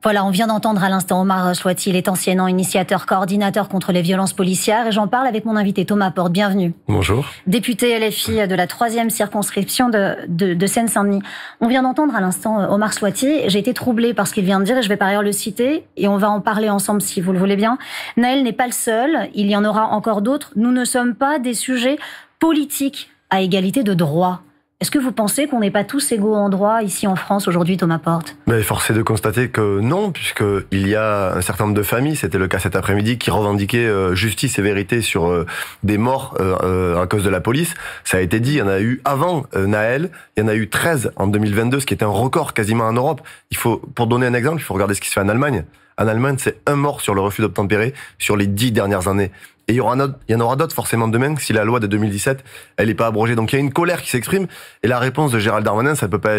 Voilà, on vient d'entendre à l'instant Omar Chouati, il est anciennement initiateur, coordinateur contre les violences policières, et j'en parle avec mon invité Thomas Porte. Bienvenue. Bonjour. Député LFI de la 3e circonscription de Seine-Saint-Denis. On vient d'entendre à l'instant Omar Chouati. J'ai été troublée par ce qu'il vient de dire, et je vais par ailleurs le citer, et on va en parler ensemble si vous le voulez bien. Naël n'est pas le seul, il y en aura encore d'autres. Nous ne sommes pas des sujets politiques à égalité de droit. Est-ce que vous pensez qu'on n'est pas tous égaux en droit ici en France aujourd'hui, Thomas Porte ? Mais force est de constater que non, puisqu'il y a un certain nombre de familles, c'était le cas cet après-midi, qui revendiquaient justice et vérité sur des morts à cause de la police. Ça a été dit, il y en a eu avant Naël, il y en a eu 13 en 2022, ce qui était un record quasiment en Europe. Pour donner un exemple, il faut regarder ce qui se fait en Allemagne. En Allemagne, c'est un mort sur le refus d'obtempérer sur les 10 dernières années. Et il y en aura d'autres forcément demain si la loi de 2017 elle n'est pas abrogée. Donc il y a une colère qui s'exprime et la réponse de Gérald Darmanin ça peut pas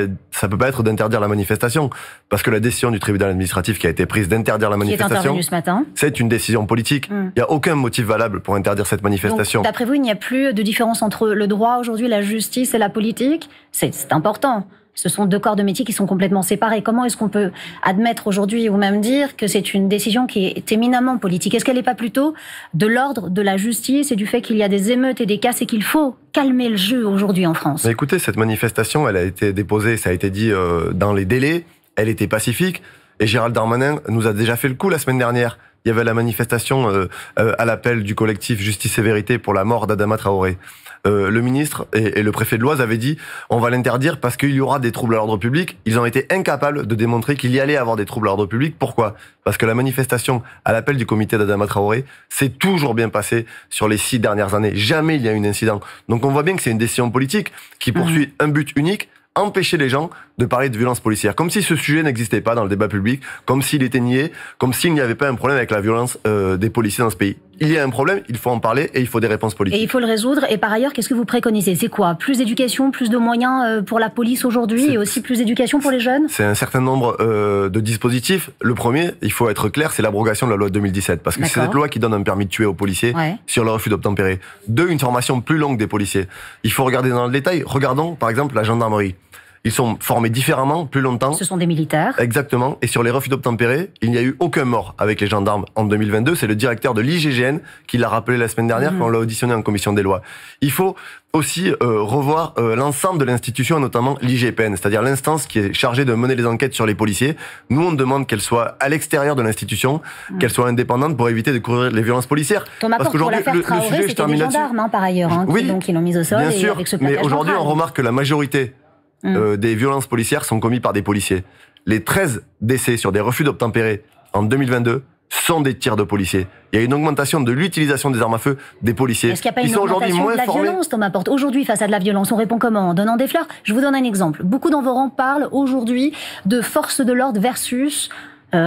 être d'interdire la manifestation parce que la décision du tribunal administratif qui a été prise d'interdire la manifestation, ce matin, c'est une décision politique. Il n'y a aucun motif valable pour interdire cette manifestation. Donc, d'après vous, il n'y a plus de différence entre le droit aujourd'hui, la justice et la politique. C'est important. Ce sont deux corps de métier qui sont complètement séparés. Comment est-ce qu'on peut admettre aujourd'hui ou même dire que c'est une décision qui est éminemment politique ? Est-ce qu'elle n'est pas plutôt de l'ordre de la justice et du fait qu'il y a des émeutes et des casses et qu'il faut calmer le jeu aujourd'hui en France ? Mais écoutez, cette manifestation, elle a été déposée, ça a été dit dans les délais, elle était pacifique et Gérald Darmanin nous a déjà fait le coup la semaine dernière. Il y avait la manifestation à l'appel du collectif Justice et Vérité pour la mort d'Adama Traoré. Le ministre et le préfet de l'Oise avaient dit on va l'interdire parce qu'il y aura des troubles à l'ordre public. Ils ont été incapables de démontrer qu'il y allait avoir des troubles à l'ordre public. Pourquoi ? Parce que la manifestation à l'appel du comité d'Adama Traoré s'est toujours bien passée sur les 6 dernières années. Jamais il y a eu d'incident. Donc on voit bien que c'est une décision politique qui poursuit un but unique, empêcher les gens de parler de violences policières. Comme si ce sujet n'existait pas dans le débat public, comme s'il était nié, comme s'il n'y avait pas un problème avec la violence des policiers dans ce pays. Il y a un problème, il faut en parler et il faut des réponses politiques. Et il faut le résoudre. Et par ailleurs, qu'est-ce que vous préconisez ? C'est quoi ? Plus d'éducation, plus de moyens pour la police aujourd'hui et aussi plus d'éducation pour les jeunes ? C'est un certain nombre de dispositifs. Le premier, il faut être clair, c'est l'abrogation de la loi de 2017. Parce que c'est cette loi qui donne un permis de tuer aux policiers sur le refus d'obtempérer. 2, une formation plus longue des policiers. Il faut regarder dans le détail. Regardons par exemple la gendarmerie. Ils sont formés différemment, plus longtemps. Ce sont des militaires. Exactement. Et sur les refus d'obtempérer, il n'y a eu aucun mort avec les gendarmes en 2022. C'est le directeur de l'IGGN qui l'a rappelé la semaine dernière quand on l'a auditionné en commission des lois. Il faut aussi revoir l'ensemble de l'institution, notamment l'IGPN, c'est-à-dire l'instance qui est chargée de mener les enquêtes sur les policiers. Nous, on demande qu'elle soit à l'extérieur de l'institution, qu'elle soit indépendante pour éviter de courir les violences policières. Thomas Porte, pour l'affaire Traoré, c'était des gendarmes, par ailleurs, qui l'ont mis au sol. Bien sûr, avec ce mais aujourd'hui, on remarque que la majorité des violences policières sont commises par des policiers. Les 13 décès sur des refus d'obtempérer en 2022 sont des tirs de policiers. Il y a une augmentation de l'utilisation des armes à feu des policiers. Est-ce qu'il n'y a pas une augmentation de la violence, Thomas Porte ? Aujourd'hui, face à de la violence, on répond comment ? En donnant des fleurs ? Je vous donne un exemple. Beaucoup dans vos rangs parlent aujourd'hui de force de l'ordre versus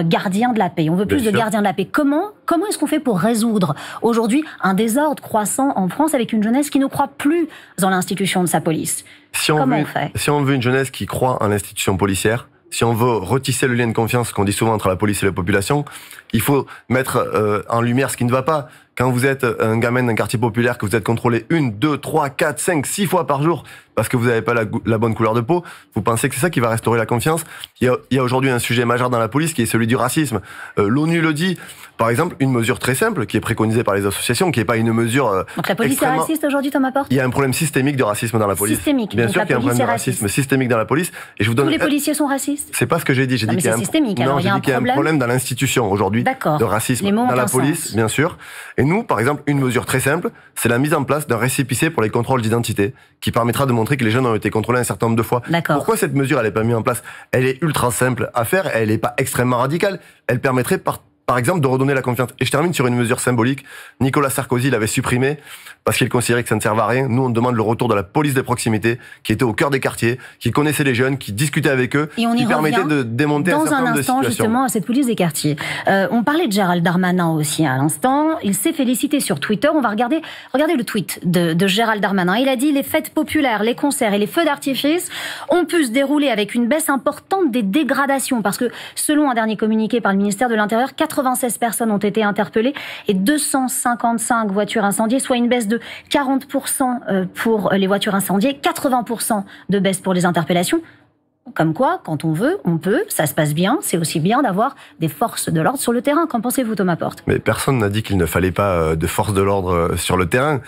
gardiens de la paix. On veut plus de gardiens de la paix. Comment est-ce qu'on fait pour résoudre aujourd'hui un désordre croissant en France avec une jeunesse qui ne croit plus en l'institution de sa police ? Si on veut une jeunesse qui croit en l'institution policière, si on veut retisser le lien de confiance qu'on dit souvent entre la police et la population, il faut mettre en lumière ce qui ne va pas. Quand vous êtes un gamin d'un quartier populaire, que vous êtes contrôlé 1, 2, 3, 4, 5, 6 fois par jour parce que vous n'avez pas la bonne couleur de peau, vous pensez que c'est ça qui va restaurer la confiance ? Il y a aujourd'hui un sujet majeur dans la police qui est celui du racisme. L'ONU le dit. Par exemple, une mesure très simple qui est préconisée par les associations, qui n'est pas une mesure Donc la police est raciste aujourd'hui, Thomas Porte ? Il y a un problème systémique de racisme dans la police. Systémique. Bien sûr qu'il y a un problème de racisme systémique dans la police. Et je vous donne... Tous les policiers sont racistes ? C'est pas ce que j'ai dit. J'ai dit qu'il y a un problème dans l'institution aujourd'hui de racisme dans la police, bien sûr. Et nous, par exemple, une mesure très simple, c'est la mise en place d'un récépissé pour les contrôles d'identité, qui permettra de montrer que les jeunes ont été contrôlés un certain nombre de fois. Pourquoi cette mesure, elle n'est pas mise en place ? Elle est ultra simple à faire, elle n'est pas extrêmement radicale. Elle permettrait par exemple, de redonner la confiance. Et je termine sur une mesure symbolique. Nicolas Sarkozy l'avait supprimée parce qu'il considérait que ça ne servait à rien. Nous, on demande le retour de la police de proximité qui était au cœur des quartiers, qui connaissait les jeunes, qui discutait avec eux, qui permettait de démonter un certain nombre de situations. Dans un instant, justement, à cette police des quartiers. On parlait de Gérald Darmanin aussi à l'instant. Il s'est félicité sur Twitter. On va regarder le tweet de Gérald Darmanin. Il a dit « Les fêtes populaires, les concerts et les feux d'artifice ont pu se dérouler avec une baisse importante des dégradations. » Parce que, selon un dernier communiqué par le ministère de l'Intérieur, 96 personnes ont été interpellées et 255 voitures incendiées, soit une baisse de 40% pour les voitures incendiées, 80% de baisse pour les interpellations. Comme quoi, quand on veut, on peut, ça se passe bien. C'est aussi bien d'avoir des forces de l'ordre sur le terrain. Qu'en pensez-vous, Thomas Porte? Mais personne n'a dit qu'il ne fallait pas de forces de l'ordre sur le terrain.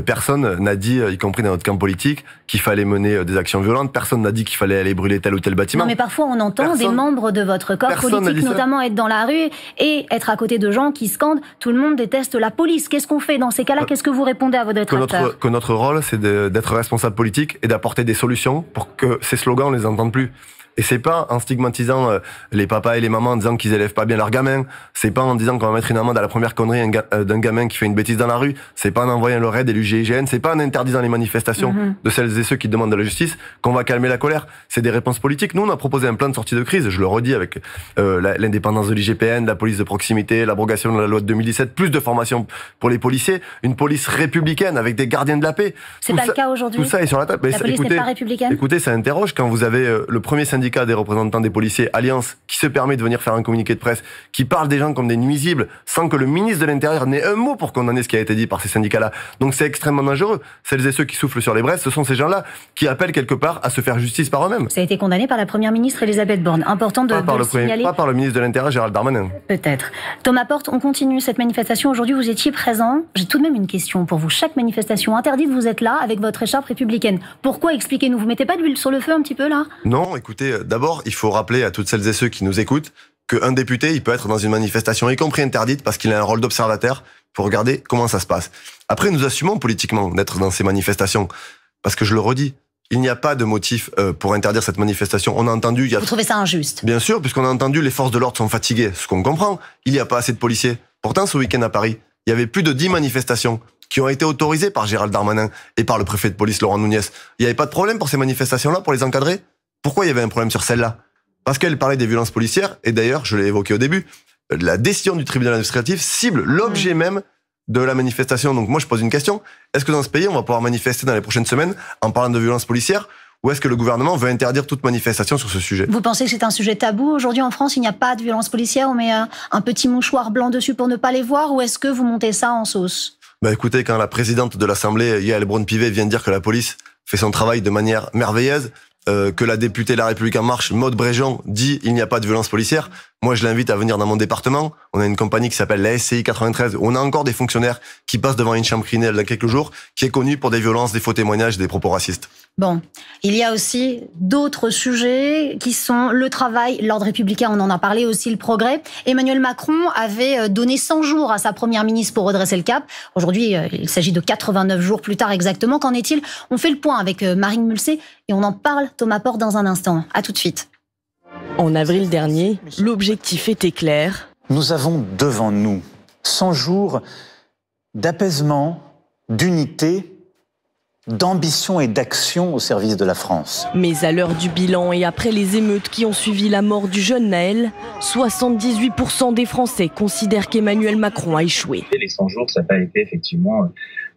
Personne n'a dit, y compris dans notre camp politique, qu'il fallait mener des actions violentes. Personne n'a dit qu'il fallait aller brûler tel ou tel bâtiment. Non, mais parfois on entend des membres de votre corps politique, notamment être dans la rue et être à côté de gens qui scandent « tout le monde déteste la police ». Qu'est-ce qu'on fait dans ces cas-là? Qu'est-ce que vous répondez à vos détracteurs? Que notre rôle, c'est d'être responsable politique et d'apporter des solutions pour que ces slogans, on les entende plus. Et c'est pas en stigmatisant les papas et les mamans en disant qu'ils élèvent pas bien leurs gamins. C'est pas en disant qu'on va mettre une amende à la première connerie d'un gamin qui fait une bêtise dans la rue. C'est pas en envoyant le RAID et l'UGIGN. C'est pas en interdisant les manifestations de celles et ceux qui demandent de la justice qu'on va calmer la colère. C'est des réponses politiques. Nous, on a proposé un plan de sortie de crise. Je le redis, avec l'indépendance de l'IGPN, la police de proximité, l'abrogation de la loi de 2017, plus de formation pour les policiers, une police républicaine avec des gardiens de la paix. C'est pas le cas aujourd'hui. Tout ça est sur la table. La police n'est pas républicaine. Écoutez, ça interroge quand vous avez le premier syndicat des représentants des policiers, Alliance, qui se permet de venir faire un communiqué de presse, qui parle des gens comme des nuisibles, sans que le ministre de l'Intérieur n'ait un mot pour condamner ce qui a été dit par ces syndicats-là. Donc c'est extrêmement dangereux. Celles et ceux qui soufflent sur les braises, ce sont ces gens-là qui appellent quelque part à se faire justice par eux-mêmes. Ça a été condamné par la première ministre Elisabeth Borne. Important de le signaler. Pas par le ministre de l'Intérieur, Gérald Darmanin. Peut-être. Thomas Porte, on continue cette manifestation. Aujourd'hui, vous étiez présent. J'ai tout de même une question pour vous. Chaque manifestation interdite, vous êtes là avec votre écharpe républicaine. Pourquoi? Expliquez-nous. Vous mettez pas d'huile sur le feu un petit peu là? Non, écoutez, d'abord, il faut rappeler à toutes celles et ceux qui nous écoutent qu'un député, il peut être dans une manifestation, y compris interdite, parce qu'il a un rôle d'observateur pour regarder comment ça se passe. Après, nous assumons politiquement d'être dans ces manifestations, parce que je le redis, il n'y a pas de motif pour interdire cette manifestation. On a entendu... Vous trouvez ça injuste? Bien sûr, puisqu'on a entendu les forces de l'ordre sont fatiguées, ce qu'on comprend. Il n'y a pas assez de policiers. Pourtant, ce week-end à Paris, il y avait plus de 10 manifestations qui ont été autorisées par Gérald Darmanin et par le préfet de police Laurent Nunez. Il n'y avait pas de problème pour ces manifestations-là, pour les encadrer? Pourquoi il y avait un problème sur celle-là? Parce qu'elle parlait des violences policières, et d'ailleurs, je l'ai évoqué au début, la décision du tribunal administratif cible l'objet même de la manifestation. Donc moi, je pose une question. Est-ce que dans ce pays, on va pouvoir manifester dans les prochaines semaines en parlant de violences policières, ou est-ce que le gouvernement veut interdire toute manifestation sur ce sujet? Vous pensez que c'est un sujet tabou? Aujourd'hui, en France, il n'y a pas de violences policières, on met un petit mouchoir blanc dessus pour ne pas les voir, ou est-ce que vous montez ça en sauce? Écoutez, quand la présidente de l'Assemblée, Yael Braun-Pivet, vient de dire que la police fait son travail de manière merveilleuse, que la députée La République En Marche, Maude Bréjean, dit il n'y a pas de violence policière. Moi, je l'invite à venir dans mon département. On a une compagnie qui s'appelle la SCI 93, où on a encore des fonctionnaires qui passent devant une chambre criminelle dans quelques jours, qui est connue pour des violences, des faux témoignages, des propos racistes. Bon, il y a aussi d'autres sujets qui sont le travail, l'ordre républicain, on en a parlé aussi, le progrès. Emmanuel Macron avait donné 100 jours à sa première ministre pour redresser le cap. Aujourd'hui, il s'agit de 89 jours plus tard exactement. Qu'en est-il? On fait le point avec Marine Mulsey et on en parle, Thomas Porte, dans un instant. À tout de suite. En avril dernier, l'objectif était clair. Nous avons devant nous 100 jours d'apaisement, d'unité, d'ambition et d'action au service de la France. Mais à l'heure du bilan et après les émeutes qui ont suivi la mort du jeune Naël, 78% des Français considèrent qu'Emmanuel Macron a échoué. Les 100 jours, ça n'a pas été effectivement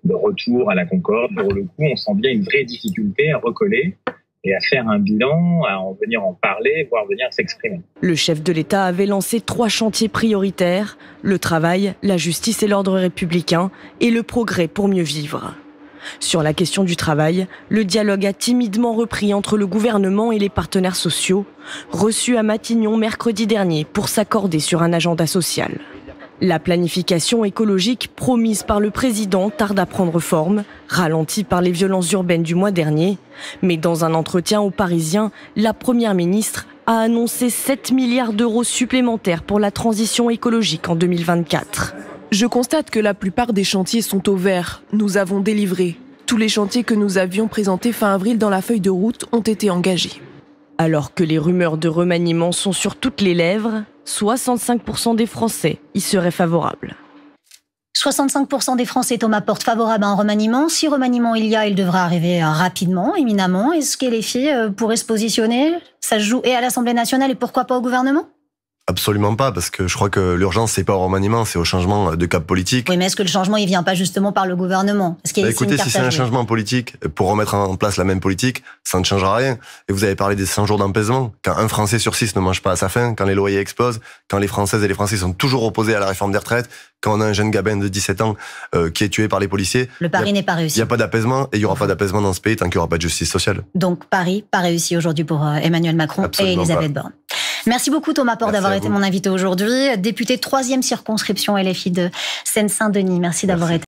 le retour à la concorde. Pour le coup, on sent bien une vraie difficulté à recoller et à faire un bilan, à en venir en parler, voire venir s'exprimer. Le chef de l'État avait lancé 3 chantiers prioritaires, le travail, la justice et l'ordre républicain, et le progrès pour mieux vivre. Sur la question du travail, le dialogue a timidement repris entre le gouvernement et les partenaires sociaux, reçus à Matignon mercredi dernier pour s'accorder sur un agenda social. La planification écologique promise par le président tarde à prendre forme, ralentie par les violences urbaines du mois dernier. Mais dans un entretien aux Parisiens, la première ministre a annoncé 7 milliards d'euros supplémentaires pour la transition écologique en 2024. Je constate que la plupart des chantiers sont au vert. Nous avons délivré. Tous les chantiers que nous avions présentés fin avril dans la feuille de route ont été engagés. Alors que les rumeurs de remaniement sont sur toutes les lèvres, 65% des Français y seraient favorables. 65% des Français, Thomas Porte, favorables à un remaniement. Si remaniement il y a, il devrait arriver rapidement, éminemment. Est-ce que les filles pourraient se positionner? Ça se joue et à l'Assemblée nationale et pourquoi pas au gouvernement? Absolument pas, parce que je crois que l'urgence, c'est pas au remaniement, c'est au changement de cap politique. Oui, mais est-ce que le changement, il vient pas justement par le gouvernement? Est-ce qu'il y a Écoutez, si c'est un changement politique, pour remettre en place la même politique, ça ne changera rien. Et vous avez parlé des 100 jours d'apaisement. Quand un Français sur 6 ne mange pas à sa faim, quand les loyers explosent, quand les Françaises et les Français sont toujours opposés à la réforme des retraites, quand on a un jeune gabin de 17 ans qui est tué par les policiers. Le pari n'est pas réussi. Il n'y a pas d'apaisement et il n'y aura pas d'apaisement dans ce pays tant qu'il n'y aura pas de justice sociale. Donc, pari pas réussi aujourd'hui pour Emmanuel Macron Absolument et Elisabeth Borne. Merci beaucoup Thomas Porte d'avoir été mon invité aujourd'hui. Député 3e circonscription LFI de Seine-Saint-Denis. Merci d'avoir été